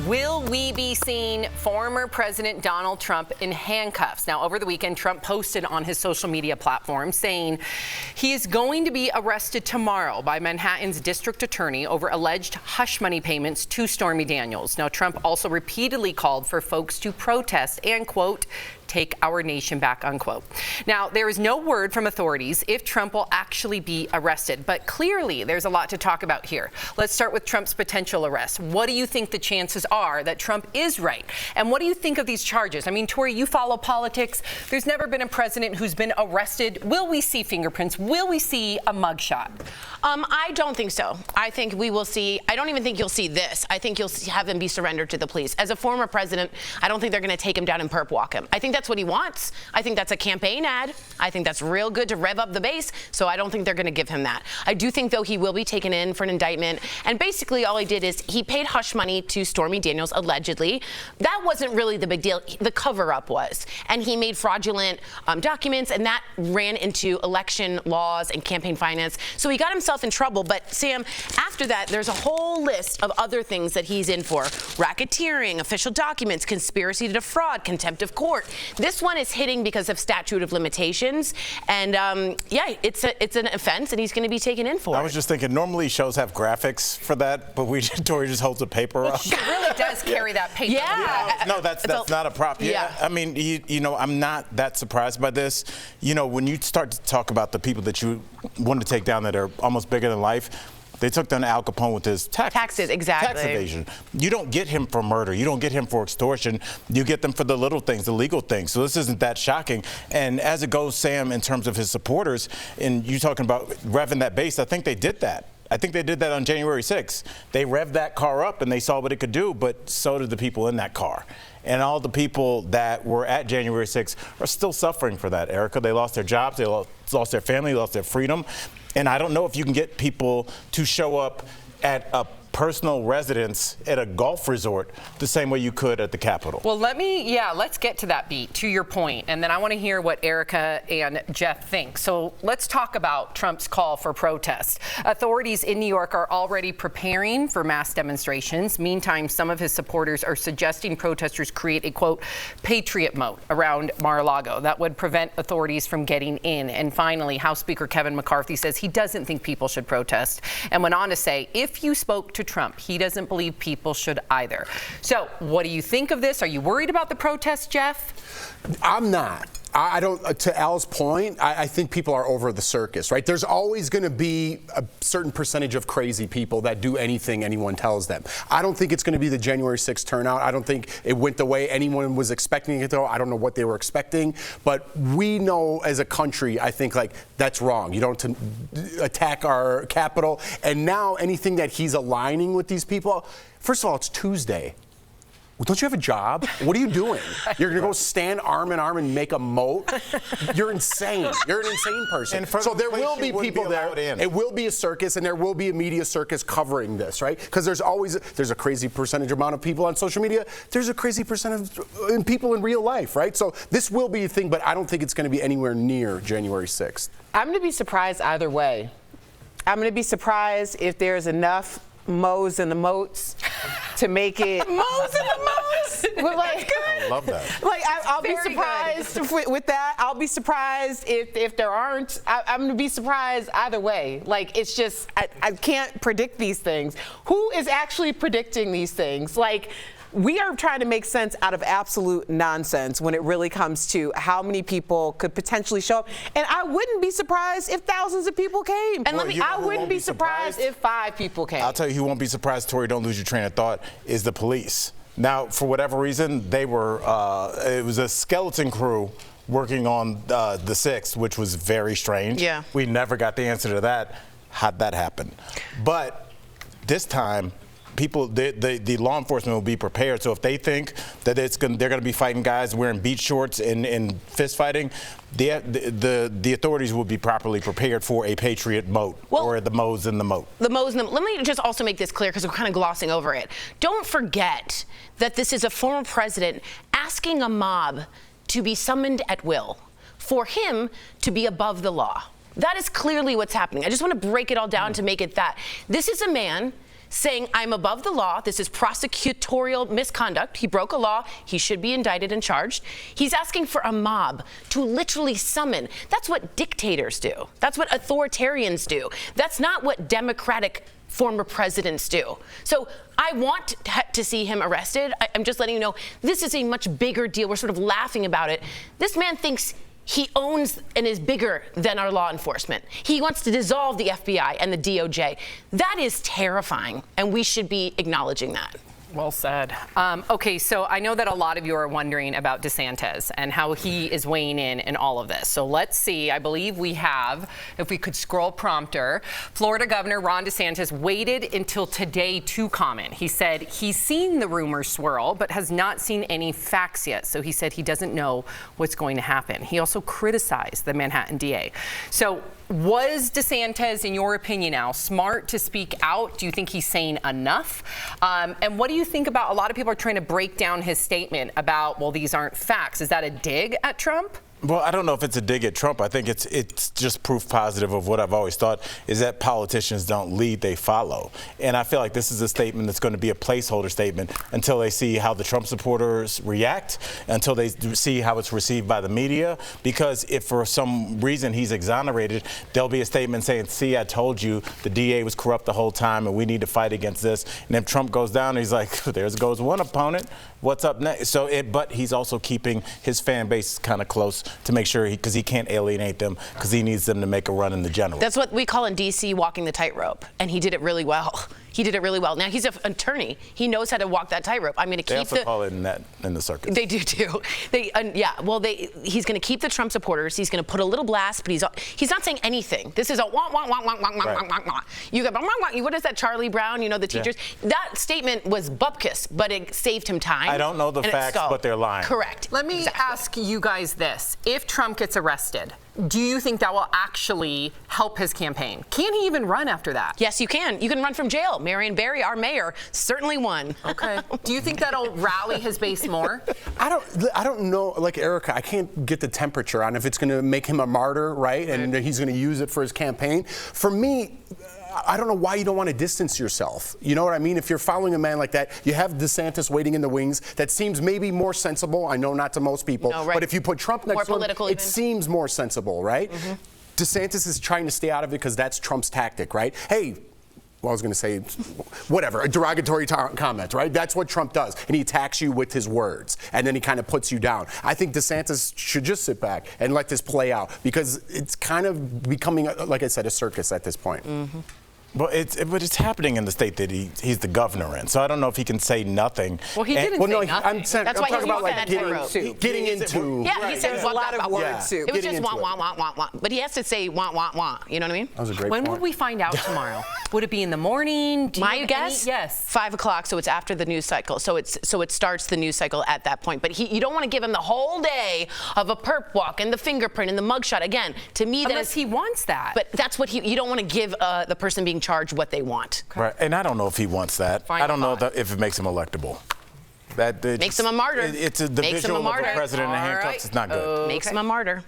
Will we be seeing former President Donald Trump in handcuffs? Now, over the weekend, Trump posted on his social media platform saying he is going to be arrested tomorrow by Manhattan's district attorney over alleged hush money payments to Stormy Daniels. Now, Trump also repeatedly called for folks to protest and, quote, take our nation back, unquote. Now, there is no word from authorities if Trump will actually be arrested, but clearly there's a lot to talk about here. Let's start with Trump's potential arrest. What do you think the chances are that Trump is right? And what do you think of these charges? I mean, Tori, you follow politics. There's never been a president who's been arrested. Will we see fingerprints? Will we see a mugshot? I don't think so. I think we will see, I don't even think you'll see this. I think you'll have him be surrendered to the police. As a former president, I don't think they're going to take him down and perp walk him. I think that's what he wants. I think that's a campaign ad. I think that's real good to rev up the base, so I don't think they're going to give him that. I do think, though, he will be taken in for an indictment, and basically all he did is he paid hush money to Stormy Daniels, allegedly. That wasn't really the big deal. The cover-up was, and he made fraudulent documents, and that ran into election laws and campaign finance, so he got himself in trouble. But Sam, after that, there's a whole list of other things that he's in for: racketeering, official documents, conspiracy to defraud, contempt of court. This one is hitting because of statute of limitations, and yeah, it's an offense, and he's going to be taken in for it. I was just thinking, normally shows have graphics for that, but Tori just holds a paper up. She really does carry that paper. Yeah. No, that's not a prop. Yeah. I mean, you know, I'm not that surprised by this. You know, when you start to talk about the people that you want to take down that are almost bigger than life, they took down Al Capone with his taxes, exactly. Tax evasion. You don't get him for murder. You don't get him for extortion. You get them for the little things, the legal things. So this isn't that shocking. And as it goes, Sam, in terms of his supporters, and you talking about revving that base, I think they did that. I think they did that on January 6th. They revved that car up and they saw what it could do, but so did the people in that car. And all the people that were at January 6th are still suffering for that, Erica. They lost their jobs, they lost their family, lost their freedom. And I don't know if you can get people to show up at a personal residence at a golf resort the same way you could at the Capitol. Well, let's get to that beat, to your point, and then I want to hear what Erica and Jeff think. So let's talk about Trump's call for protest. Authorities in New York are already preparing for mass demonstrations. Meantime, some of his supporters are suggesting protesters create a, quote, patriot moat around Mar-a-Lago that would prevent authorities from getting in. And finally, House Speaker Kevin McCarthy says he doesn't think people should protest, and went on to say, if you spoke to Trump, he doesn't believe people should either. So what do you think of this? Are you worried about the protests, Jeff? I'm not. I don't, to Al's point, I think people are over the circus, right? There's always going to be a certain percentage of crazy people that do anything anyone tells them. I don't think it's going to be the January 6th turnout. I don't think it went the way anyone was expecting it to. I don't know what they were expecting. But we know as a country, I think, like, that's wrong. You don't attack our Capitol. And now anything that he's aligning with these people, first of all, it's Tuesday. Don't you have a job? What are you doing? You're going to go stand arm in arm and make a moat? You're insane. You're an insane person. So there will be people there. It will be a circus, and there will be a media circus covering this, right? Because there's a crazy percentage amount of people on social media. There's a crazy percentage of people in real life, right? So this will be a thing, but I don't think it's going to be anywhere near January 6th. I'm going to be surprised either way. I'm going to be surprised if there's enough mows in the moats to make it. Mows in the moats. Well, like, I love that. Like I'll be surprised with that. I'll be surprised if there aren't. I'm going to be surprised either way. Like, it's just I can't predict these things. Who is actually predicting these things? Like, we are trying to make sense out of absolute nonsense when it really comes to how many people could potentially show up. And I wouldn't be surprised if thousands of people came. And I wouldn't be surprised if 5 people came. I'll tell you who won't be surprised, Tori, don't lose your train of thought, is the police. Now, for whatever reason, they were, it was a skeleton crew working on the 6th, which was very strange. Yeah. We never got the answer to that. How'd that happen? But this time, people, the law enforcement will be prepared. So if they think that they're going to be fighting guys wearing beach shorts and fist fighting, the authorities will be properly prepared for a patriot moat, or the mows in the moat. The mows in the. Let me just also make this clear, because we're kind of glossing over it. Don't forget that this is a former president asking a mob to be summoned at will, for him to be above the law. That is clearly what's happening. I just want to break it all down to make it that. This is a man saying, I'm above the law. This is prosecutorial misconduct. He broke a law. He should be indicted and charged. He's asking for a mob to literally summon. That's what dictators do. That's what authoritarians do. That's not what democratic former presidents do. So I want to see him arrested. I'm just letting you know, this is a much bigger deal. We're sort of laughing about it. This man thinks he owns and is bigger than our law enforcement. He wants to dissolve the FBI and the DOJ. That is terrifying, and we should be acknowledging that. Well said. Okay, so I know that a lot of you are wondering about DeSantis and how he is weighing in all of this. So let's see. I believe we have, if we could scroll prompter, Florida Governor Ron DeSantis waited until today to comment. He said he's seen the rumors swirl, but has not seen any facts yet. So he said he doesn't know what's going to happen. He also criticized the Manhattan DA. So was DeSantis, in your opinion, Al, smart to speak out? Do you think he's saying enough? And what do you think about, a lot of people are trying to break down his statement about, well, these aren't facts. Is that a dig at Trump? Well, I don't know if it's a dig at Trump. I think it's just proof positive of what I've always thought, is that politicians don't lead, they follow. And I feel like this is a statement that's going to be a placeholder statement until they see how the Trump supporters react, until they see how it's received by the media. Because if for some reason he's exonerated, there'll be a statement saying, see, I told you the DA was corrupt the whole time and we need to fight against this. And if Trump goes down, he's like, there goes one opponent. What's up next? So, but he's also keeping his fan base kind of close to make sure, because he can't alienate them, because he needs them to make a run in the general. That's what we call in D.C. walking the tightrope, and he did it really well. He did it really well. Now, he's an attorney. He knows how to walk that tightrope. I'm going to keep They also call it in the circus. They do too. He's going to keep the Trump supporters. He's going to put a little blast, but he's not saying anything. This is a wah wah wah wah wah wah wah wah. You got what is that, Charlie Brown? You know, the teachers. Yeah. That statement was bupkis, but it saved him time. I don't know the facts, but they're lying. Correct. Let me ask you guys this: if Trump gets arrested, do you think that will actually help his campaign? Can he even run after that? Yes, you can. You can run from jail. Marion Barry, our mayor, certainly won. Okay. Do you think that'll rally his base more? I don't know. Like Erica, I can't get the temperature on if it's going to make him a martyr, right? And he's going to use it for his campaign. For me, I don't know why you don't want to distance yourself. You know what I mean? If you're following a man like that, you have DeSantis waiting in the wings. That seems maybe more sensible. I know not to most people. No, right. But if you put Trump next to him, it seems more sensible, right? Mm-hmm. DeSantis is trying to stay out of it because that's Trump's tactic, right? Hey, well, I was going to say, whatever, a derogatory comment, right? That's what Trump does. And he attacks you with his words. And then he kind of puts you down. I think DeSantis should just sit back and let this play out, because it's kind of becoming, like I said, a circus at this point. Mm-hmm. But it's happening in the state that he's the governor in. So I don't know if he can say nothing. Well, he didn't say nothing. That's why talking about like getting into. Yeah, he said a lot of word soup. It was just wah, wah, wah, wah, wah. But he has to say wah, wah, wah. You know what I mean? That was a great When point. would we find out tomorrow? Would it be in the morning? My guess? Yes. 5 o'clock, so it's after the news cycle. So it starts the news cycle at that point. But you don't want to give him the whole day of a perp walk and the fingerprint and the mugshot. Again, to me, unless he wants that. But that's what you don't want to give the person being charged what they want. Okay. Right, and I don't know if he wants that. I don't know if it makes him electable. That makes him a martyr. The visual of a president in handcuffs is not good. Makes him a martyr.